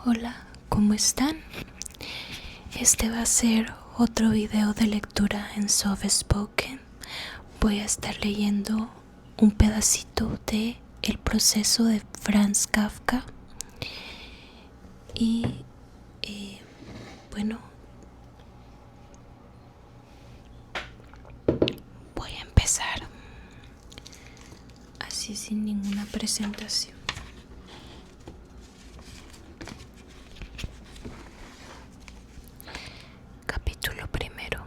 Hola, ¿cómo están? Este va a ser otro video de lectura en Soft Spoken. Voy a estar leyendo un pedacito de El proceso de Franz Kafka. Y bueno, voy a empezar así sin ninguna presentación. Capítulo primero.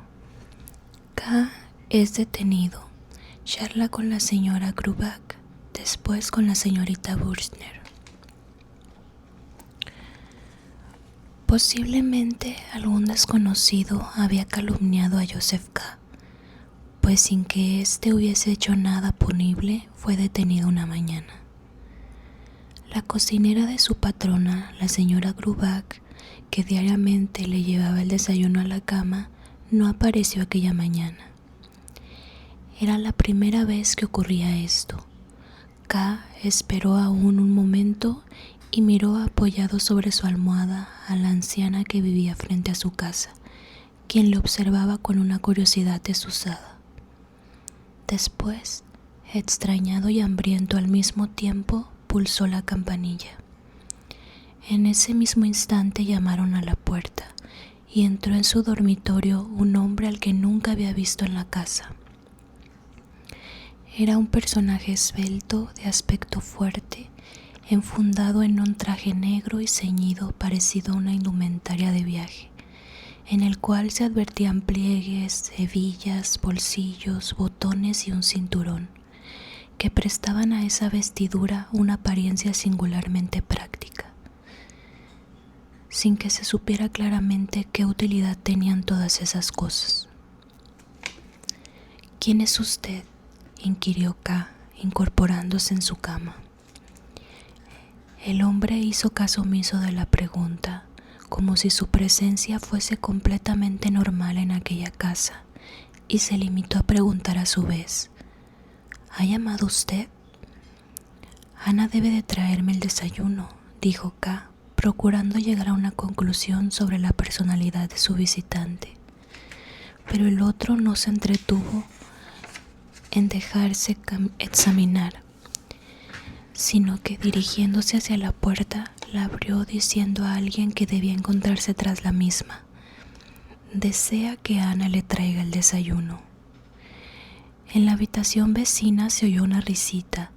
K es detenido. Charla con la señora Grubach, después con la señorita Burstner. Posiblemente algún desconocido había calumniado a Joseph K., pues sin que éste hubiese hecho nada punible, fue detenido una mañana. La cocinera de su patrona, la señora Grubach, que diariamente le llevaba el desayuno a la cama, no apareció aquella mañana. Era la primera vez que ocurría esto. K esperó aún un momento y miró apoyado sobre su almohada a la anciana que vivía frente a su casa, quien le observaba con una curiosidad desusada. Después, extrañado y hambriento al mismo tiempo, pulsó la campanilla. En ese mismo instante llamaron a la puerta y entró en su dormitorio un hombre al que nunca había visto en la casa. Era un personaje esbelto, de aspecto fuerte, enfundado en un traje negro y ceñido parecido a una indumentaria de viaje, en el cual se advertían pliegues, hebillas, bolsillos, botones y un cinturón, que prestaban a esa vestidura una apariencia singularmente práctica, sin que se supiera claramente qué utilidad tenían todas esas cosas. ¿Quién es usted?, inquirió K, incorporándose en su cama. El hombre hizo caso omiso de la pregunta, como si su presencia fuese completamente normal en aquella casa, y se limitó a preguntar a su vez: ¿ha llamado usted? Ana debe de traerme el desayuno, dijo K, procurando llegar a una conclusión sobre la personalidad de su visitante. Pero el otro no se entretuvo en dejarse examinar, sino que dirigiéndose hacia la puerta, la abrió diciendo a alguien que debía encontrarse tras la misma: desea que Ana le traiga el desayuno. En la habitación vecina se oyó una risita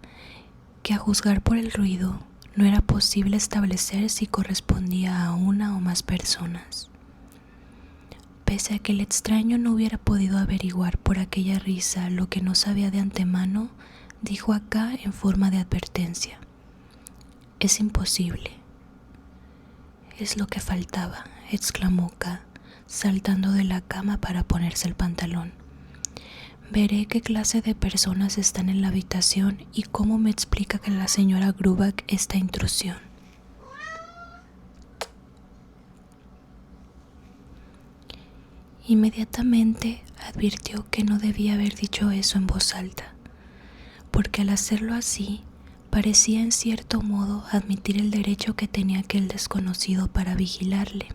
que, a juzgar por el ruido, no era posible establecer si correspondía a una o más personas. Pese a que el extraño no hubiera podido averiguar por aquella risa lo que no sabía de antemano, dijo acá en forma de advertencia: es imposible. Es lo que faltaba, exclamó K, saltando de la cama para ponerse el pantalón. Veré qué clase de personas están en la habitación y cómo me explica que la señora Grubach esta intrusión. Inmediatamente advirtió que no debía haber dicho eso en voz alta, porque al hacerlo así parecía en cierto modo admitir el derecho que tenía aquel desconocido para vigilarle.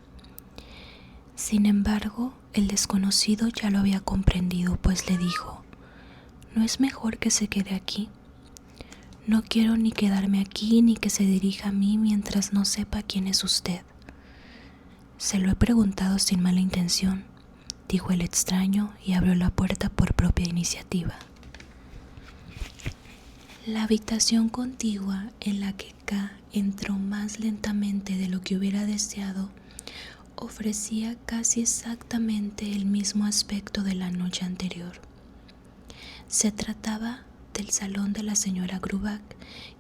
Sin embargo, el desconocido ya lo había comprendido, pues le dijo: ¿no es mejor que se quede aquí? No quiero ni quedarme aquí ni que se dirija a mí mientras no sepa quién es usted. Se lo he preguntado sin mala intención, dijo el extraño, y abrió la puerta por propia iniciativa. La habitación contigua, en la que K entró más lentamente de lo que hubiera deseado, ofrecía casi exactamente el mismo aspecto de la noche anterior. Se trataba del salón de la señora Grubach,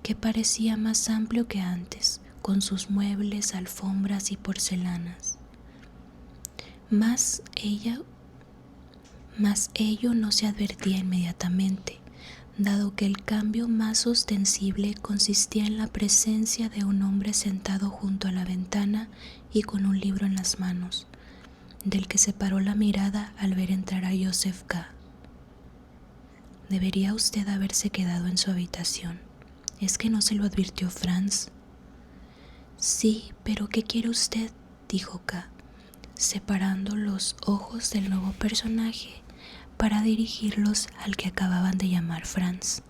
que parecía más amplio que antes, con sus muebles, alfombras y porcelanas. Mas ello no se advertía inmediatamente, dado que el cambio más ostensible consistía en la presencia de un hombre sentado junto a la ventana y con un libro en las manos, del que separó la mirada al ver entrar a Joseph K. Debería usted haberse quedado en su habitación. ¿Es que no se lo advirtió Franz? Sí, pero ¿qué quiere usted?, dijo K, separando los ojos del nuevo personaje para dirigirlos al que acababan de llamar Franz,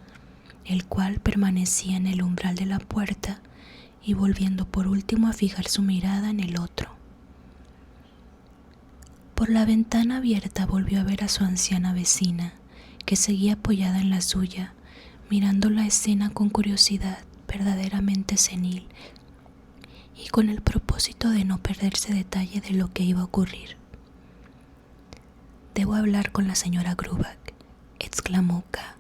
el cual permanecía en el umbral de la puerta y volviendo por último a fijar su mirada en el otro. Por la ventana abierta volvió a ver a su anciana vecina, que seguía apoyada en la suya, mirando la escena con curiosidad verdaderamente senil y con el propósito de no perderse detalle de lo que iba a ocurrir. «Debo hablar con la señora Grubach», exclamó K,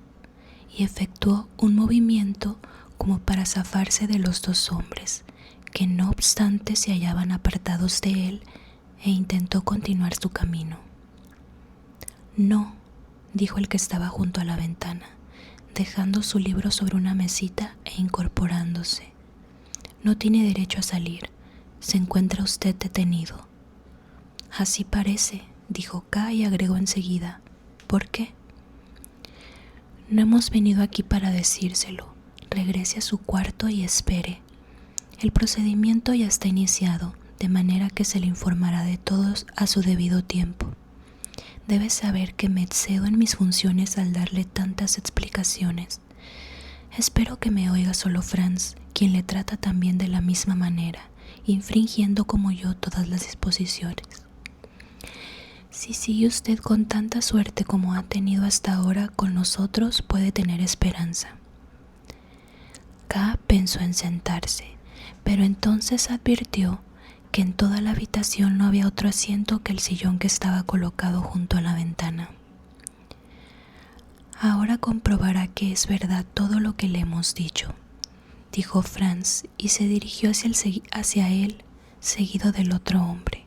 y efectuó un movimiento como para zafarse de los dos hombres, que no obstante se hallaban apartados de él, e intentó continuar su camino. «No», dijo el que estaba junto a la ventana, dejando su libro sobre una mesita e incorporándose. «No tiene derecho a salir. Se encuentra usted detenido». «Así parece», dijo K y agregó enseguida. «¿Por qué?» «No hemos venido aquí para decírselo. Regrese a su cuarto y espere. El procedimiento ya está iniciado, de manera que se le informará de todos a su debido tiempo. Debe saber que me excedo en mis funciones al darle tantas explicaciones. Espero que me oiga solo Franz, quien le trata también de la misma manera, infringiendo como yo todas las disposiciones. Si sigue usted con tanta suerte como ha tenido hasta ahora con nosotros, puede tener esperanza». K pensó en sentarse, pero entonces advirtió que en toda la habitación no había otro asiento que el sillón que estaba colocado junto a la ventana. «Ahora comprobará que es verdad todo lo que le hemos dicho», dijo Franz, y se dirigió hacia él, seguido del otro hombre.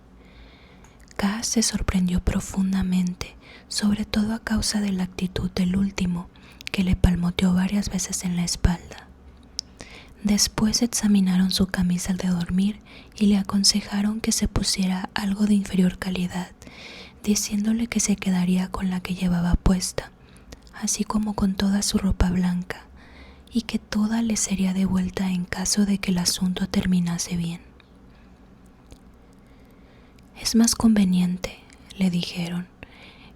K se sorprendió profundamente, sobre todo a causa de la actitud del último, que le palmoteó varias veces en la espalda. Después examinaron su camisa de dormir y le aconsejaron que se pusiera algo de inferior calidad, diciéndole que se quedaría con la que llevaba puesta, así como con toda su ropa blanca, y que toda le sería devuelta en caso de que el asunto terminase bien. «Es más conveniente», le dijeron,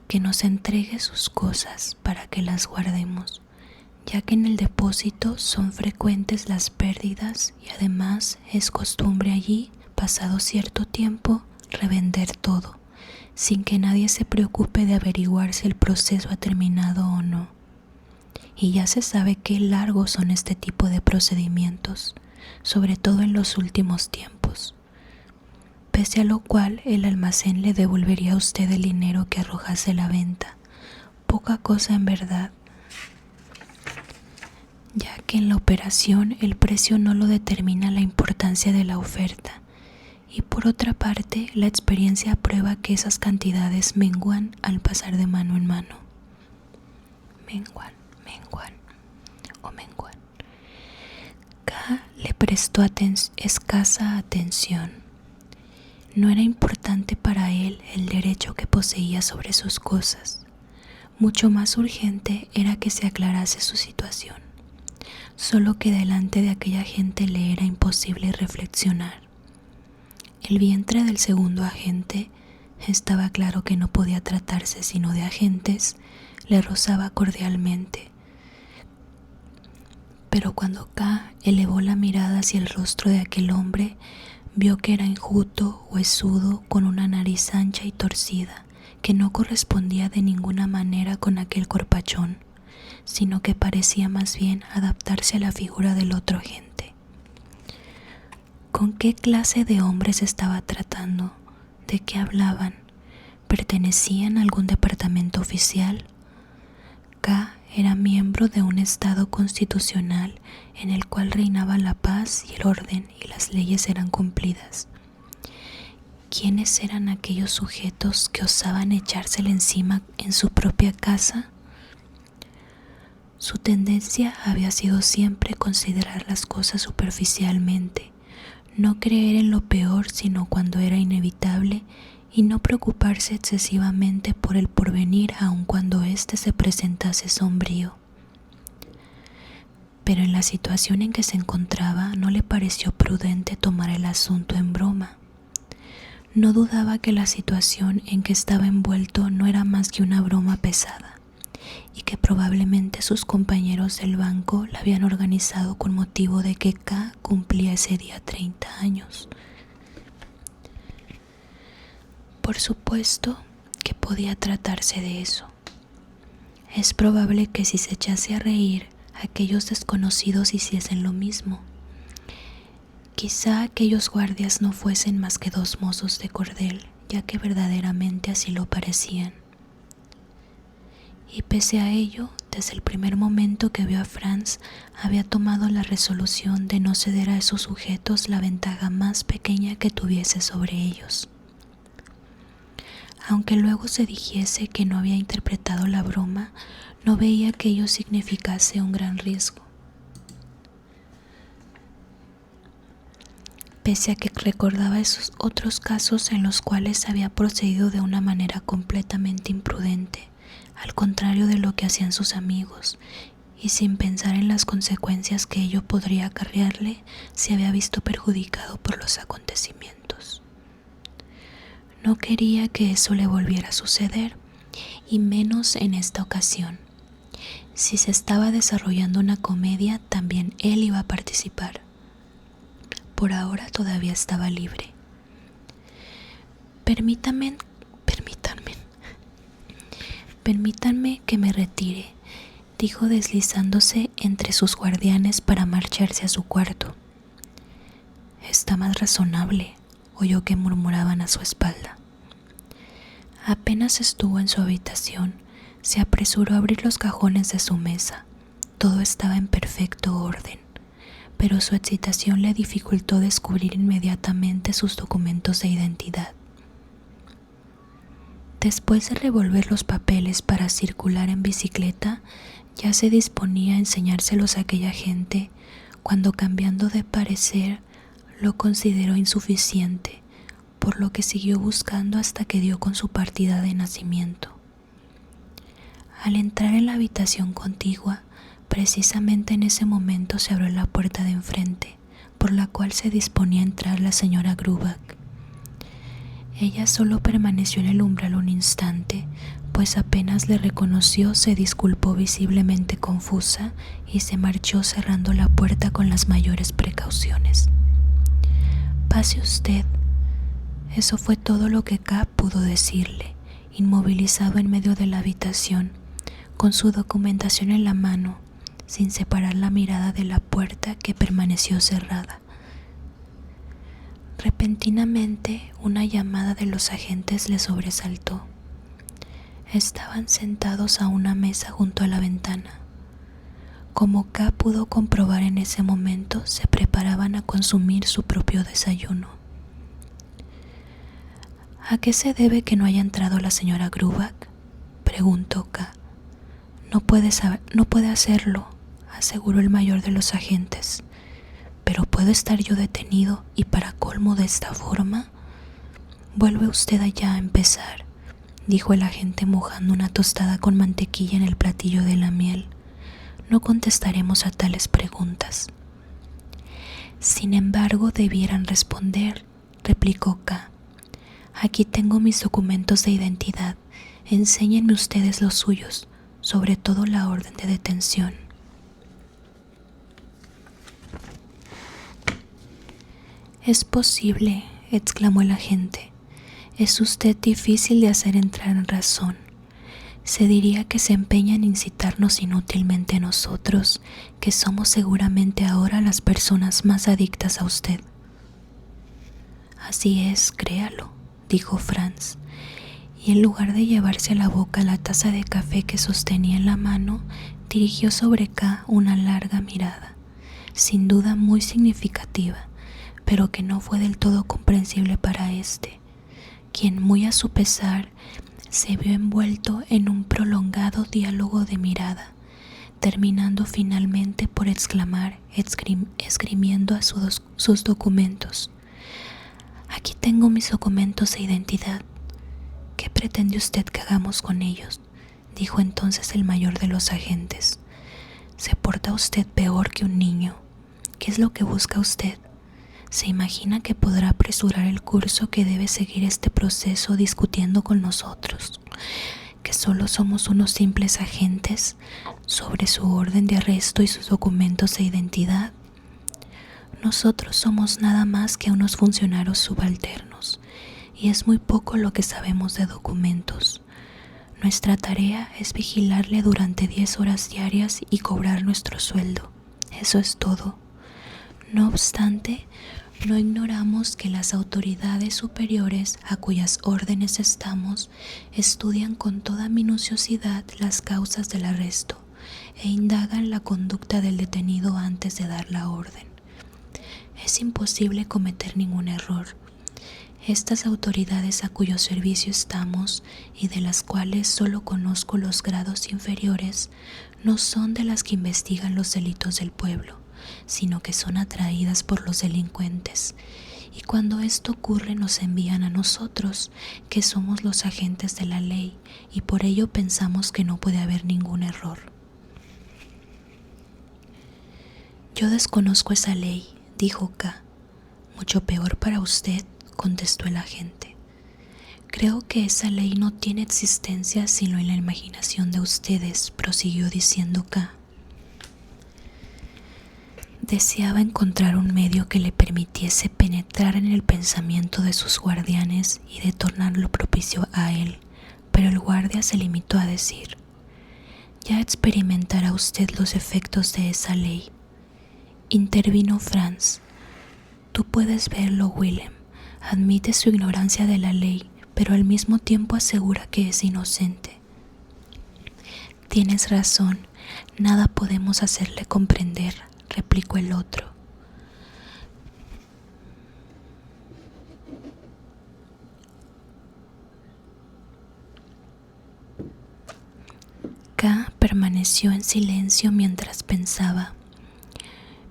«que nos entregue sus cosas para que las guardemos, ya que en el depósito son frecuentes las pérdidas y además es costumbre allí, pasado cierto tiempo, revender todo, sin que nadie se preocupe de averiguar si el proceso ha terminado o no. Y ya se sabe qué largos son este tipo de procedimientos, sobre todo en los últimos tiempos. Pese a lo cual el almacén le devolvería a usted el dinero que arrojase la venta, poca cosa en verdad, ya que en la operación el precio no lo determina la importancia de la oferta, y por otra parte la experiencia prueba que esas cantidades menguan al pasar de mano en mano. Menguan o menguan. K le prestó escasa atención. No era importante para él el derecho que poseía sobre sus cosas. Mucho más urgente era que se aclarase su situación. Solo que delante de aquella gente le era imposible reflexionar. El vientre del segundo agente, estaba claro que no podía tratarse sino de agentes, le rozaba cordialmente. Pero cuando K elevó la mirada hacia el rostro de aquel hombre, vio que era enjuto, huesudo, con una nariz ancha y torcida, que no correspondía de ninguna manera con aquel corpachón, sino que parecía más bien adaptarse a la figura del otro agente. ¿Con qué clase de hombres estaba tratando? ¿De qué hablaban? ¿Pertenecían a algún departamento oficial? K era miembro de un estado constitucional en el cual reinaba la paz y el orden y las leyes eran cumplidas. ¿Quiénes eran aquellos sujetos que osaban echársele encima en su propia casa? Su tendencia había sido siempre considerar las cosas superficialmente, no creer en lo peor sino cuando era inevitable y no preocuparse excesivamente por el porvenir aun cuando éste se presentase sombrío. pero en la situación en que se encontraba no le pareció prudente tomar el asunto en broma. No dudaba que la situación en que estaba envuelto no era más que una broma pesada y que probablemente sus compañeros del banco la habían organizado con motivo de que K cumplía ese día 30 años. Por supuesto que podía tratarse de eso. Es probable que si se echase a reír, aquellos desconocidos hiciesen lo mismo. Quizá aquellos guardias no fuesen más que dos mozos de cordel, ya que verdaderamente así lo parecían. Y pese a ello, desde el primer momento que vio a Franz, había tomado la resolución de no ceder a esos sujetos la ventaja más pequeña que tuviese sobre ellos. Aunque luego se dijese que no había interpretado la broma, no veía que ello significase un gran riesgo. Pese a que recordaba esos otros casos en los cuales había procedido de una manera completamente imprudente, al contrario de lo que hacían sus amigos, y sin pensar en las consecuencias que ello podría acarrearle, se había visto perjudicado por los acontecimientos. No quería que eso le volviera a suceder, y menos en esta ocasión. Si se estaba desarrollando una comedia, también él iba a participar. Por ahora todavía estaba libre. Permítanme que me retire, dijo deslizándose entre sus guardianes para marcharse a su cuarto. Está más razonable, oyó que murmuraban a su espalda. Apenas estuvo en su habitación, se apresuró a abrir los cajones de su mesa. Todo estaba en perfecto orden, pero su excitación le dificultó descubrir inmediatamente sus documentos de identidad. Después de revolver los papeles para circular en bicicleta, ya se disponía a enseñárselos a aquella gente, cuando, cambiando de parecer, lo consideró insuficiente, por lo que siguió buscando hasta que dio con su partida de nacimiento. Al entrar en la habitación contigua, precisamente en ese momento se abrió la puerta de enfrente, por la cual se disponía a entrar la señora Grubach. Ella solo permaneció en el umbral un instante, pues apenas le reconoció se disculpó visiblemente confusa y se marchó cerrando la puerta con las mayores precauciones. «Pase usted». Eso fue todo lo que K pudo decirle, inmovilizado en medio de la habitación, con su documentación en la mano, sin separar la mirada de la puerta que permaneció cerrada. Repentinamente, una llamada de los agentes le sobresaltó. Estaban sentados a una mesa junto a la ventana. Como K pudo comprobar en ese momento, se preparaban a consumir su propio desayuno. «¿A qué se debe que no haya entrado la señora Grubach?», preguntó K. No puede hacerlo», aseguró el mayor de los agentes. «¿Pero puedo estar yo detenido y para colmo de esta forma?». «Vuelve usted allá a empezar», dijo el agente mojando una tostada con mantequilla en el platillo de la miel. «No contestaremos a tales preguntas». «Sin embargo, debieran responder», replicó K. «Aquí tengo mis documentos de identidad. Enséñenme ustedes los suyos, sobre todo la orden de detención». «Es posible», exclamó el agente. «Es usted difícil de hacer entrar en razón. Se diría que se empeña en incitarnos inútilmente a nosotros, que somos seguramente ahora las personas más adictas a usted». «Así es, créalo», dijo Franz, y en lugar de llevarse a la boca la taza de café que sostenía en la mano, dirigió sobre K una larga mirada, sin duda muy significativa, pero que no fue del todo comprensible para éste, quien, muy a su pesar, se vio envuelto en un prolongado diálogo de mirada, terminando finalmente por exclamar, esgrimiendo a sus documentos: «Aquí tengo mis documentos de identidad. ¿Qué pretende usted que hagamos con ellos?», dijo entonces el mayor de los agentes. Se porta usted peor que un niño. ¿Qué es lo que busca usted? ¿Se imagina que podrá apresurar el curso que debe seguir este proceso discutiendo con nosotros, que solo somos unos simples agentes sobre su orden de arresto y sus documentos de identidad? Nosotros somos nada más que unos funcionarios subalternos, y es muy poco lo que sabemos de documentos. Nuestra tarea es vigilarle durante 10 horas diarias y cobrar nuestro sueldo. Eso es todo. No obstante, no ignoramos que las autoridades superiores a cuyas órdenes estamos estudian con toda minuciosidad las causas del arresto e indagan la conducta del detenido antes de dar la orden. Es imposible cometer ningún error. Estas autoridades a cuyo servicio estamos y de las cuales solo conozco los grados inferiores no son de las que investigan los delitos del pueblo, sino que son atraídas por los delincuentes, y cuando esto ocurre nos envían a nosotros, que somos los agentes de la ley, y por ello pensamos que no puede haber ningún error. Yo desconozco esa ley, dijo K. Mucho peor para usted, contestó el agente. Creo que esa ley no tiene existencia sino en la imaginación de ustedes, prosiguió diciendo K. Deseaba encontrar un medio que le permitiese penetrar en el pensamiento de sus guardianes y de tornarlo propicio a él, pero el guardia se limitó a decir: ya experimentará usted los efectos de esa ley. Intervino Franz. Tú puedes verlo, Willem. Admite su ignorancia de la ley, pero al mismo tiempo asegura que es inocente. Tienes razón, nada podemos hacerle comprender, replicó el otro. K permaneció en silencio mientras pensaba.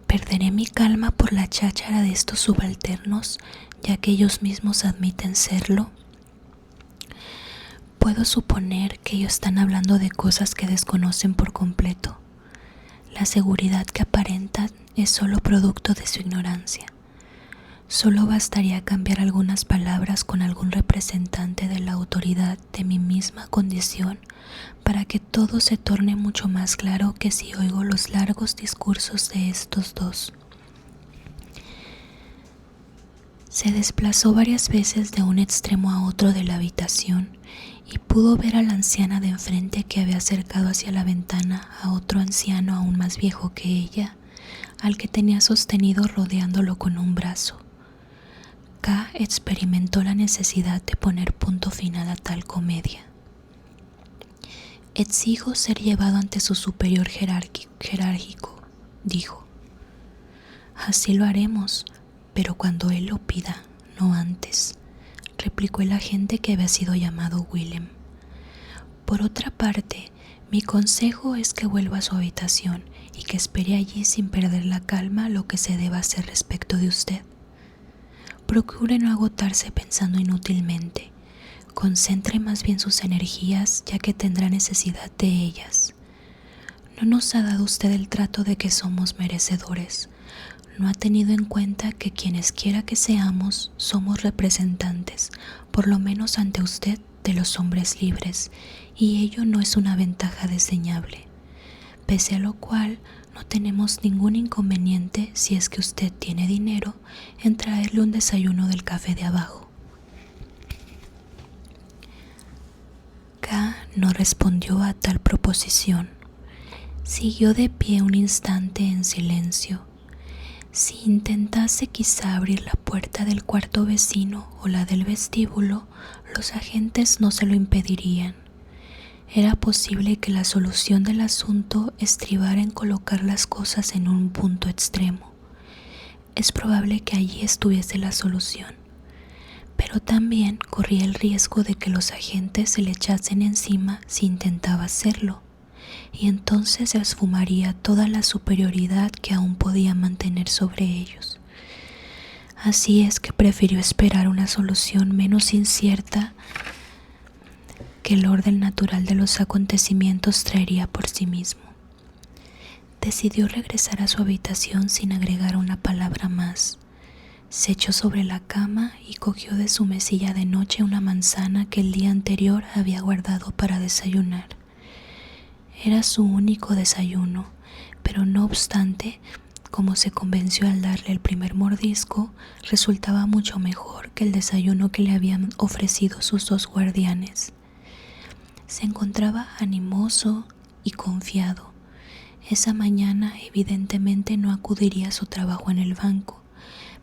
¿Perderé mi calma por la cháchara de estos subalternos, ya que ellos mismos admiten serlo? Puedo suponer que ellos están hablando de cosas que desconocen por completo. La seguridad que aparentan es solo producto de su ignorancia. Solo bastaría cambiar algunas palabras con algún representante de la autoridad de mi misma condición para que todo se torne mucho más claro que si oigo los largos discursos de estos dos. Se desplazó varias veces de un extremo a otro de la habitación y pudo ver a la anciana de enfrente que había acercado hacia la ventana a otro anciano aún más viejo que ella, al que tenía sostenido rodeándolo con un brazo. K experimentó la necesidad de poner punto final a tal comedia. Exijo ser llevado ante su superior jerárquico, dijo. Así lo haremos, pero cuando él lo pida, no antes, replicó el agente que había sido llamado Willem. Por otra parte, mi consejo es que vuelva a su habitación y que espere allí sin perder la calma lo que se deba hacer respecto de usted. Procure no agotarse pensando inútilmente. Concentre más bien sus energías, ya que tendrá necesidad de ellas. No nos ha dado usted el trato de que somos merecedores. No ha tenido en cuenta que quienes quiera que seamos, somos representantes, por lo menos ante usted, de los hombres libres, y ello no es una ventaja desdeñable. Pese a lo cual, no tenemos ningún inconveniente, si es que usted tiene dinero, en traerle un desayuno del café de abajo. K no respondió a tal proposición. Siguió de pie un instante en silencio. Si intentase quizá abrir la puerta del cuarto vecino o la del vestíbulo, los agentes no se lo impedirían. Era posible que la solución del asunto estribara en colocar las cosas en un punto extremo. Es probable que allí estuviese la solución, pero también corría el riesgo de que los agentes se le echasen encima si intentaba hacerlo, y entonces se esfumaría toda la superioridad que aún podía mantener sobre ellos. Así es que prefirió esperar una solución menos incierta que el orden natural de los acontecimientos traería por sí mismo. decidió regresar a su habitación sin agregar una palabra más. Se echó sobre la cama y cogió de su mesilla de noche una manzana que el día anterior había guardado para desayunar. Era su único desayuno, pero no obstante, como se convenció al darle el primer mordisco, resultaba mucho mejor que el desayuno que le habían ofrecido sus dos guardianes. Se encontraba animoso y confiado. Esa mañana evidentemente no acudiría a su trabajo en el banco,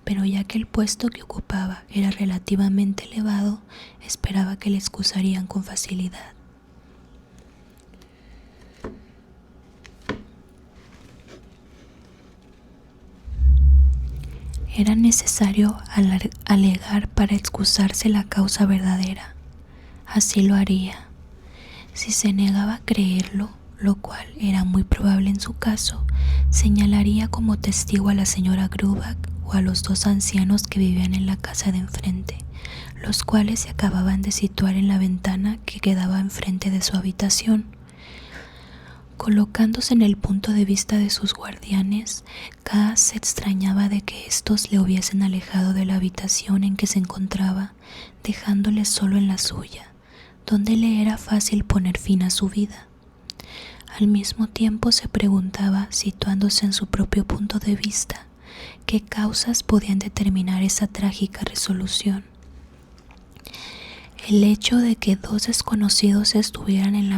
pero ya que el puesto que ocupaba era relativamente elevado, esperaba que le excusarían con facilidad. Era necesario alegar para excusarse la causa verdadera. Así lo haría. Si se negaba a creerlo, lo cual era muy probable en su caso, señalaría como testigo a la señora Grubach o a los dos ancianos que vivían en la casa de enfrente, los cuales se acababan de situar en la ventana que quedaba enfrente de su habitación. Colocándose en el punto de vista de sus guardianes, K se extrañaba de que éstos le hubiesen alejado de la habitación en que se encontraba, dejándole solo en la suya, donde le era fácil poner fin a su vida. Al mismo tiempo se preguntaba, situándose en su propio punto de vista, qué causas podían determinar esa trágica resolución. El hecho de que dos desconocidos estuvieran en la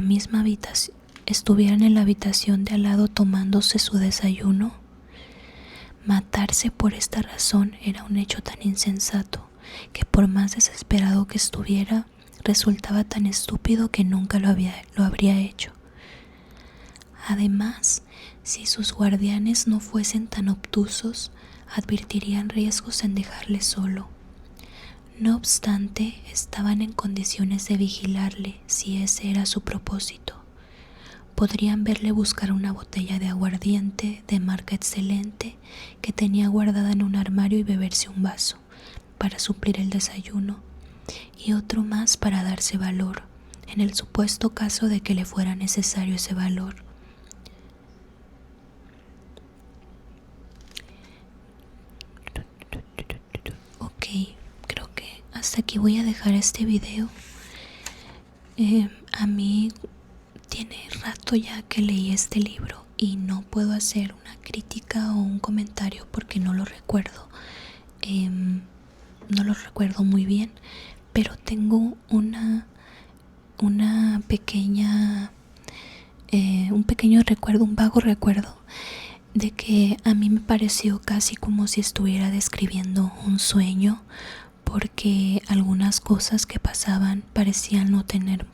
habitación de al lado tomándose su desayuno. Matarse por esta razón era un hecho tan insensato que, por más desesperado que estuviera, resultaba tan estúpido que nunca lo habría hecho. Además, si sus guardianes no fuesen tan obtusos, advertirían riesgos en dejarle solo. No obstante, estaban en condiciones de vigilarle si ese era su propósito. Podrían verle buscar una botella de aguardiente de marca excelente que tenía guardada en un armario y beberse un vaso para suplir el desayuno y otro más para darse valor, en el supuesto caso de que le fuera necesario ese valor. Ok, creo que hasta aquí voy a dejar este video. A mí tiene rato ya que leí este libro y no puedo hacer una crítica o un comentario porque no lo recuerdo. No lo recuerdo muy bien, pero tengo una pequeña un pequeño recuerdo, un vago recuerdo de que a mí me pareció casi como si estuviera describiendo un sueño, porque algunas cosas que pasaban parecían no tener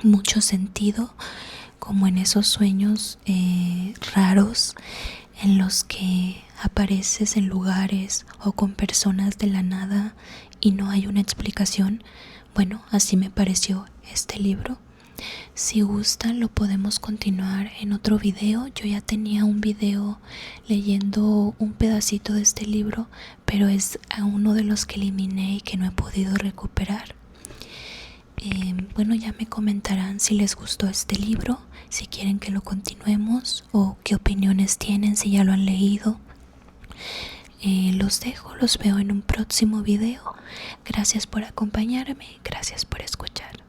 mucho sentido, como en esos sueños raros en los que apareces en lugares o con personas de la nada y no hay una explicación. Bueno, así me pareció este libro. Si gustan, lo podemos continuar en otro video. Yo ya tenía un video leyendo un pedacito de este libro, pero es uno de los que eliminé y que no he podido recuperar. Bueno, ya me comentarán si les gustó este libro, si quieren que lo continuemos o qué opiniones tienen, si ya lo han leído. Los veo en un próximo video. Gracias por acompañarme, gracias por escuchar.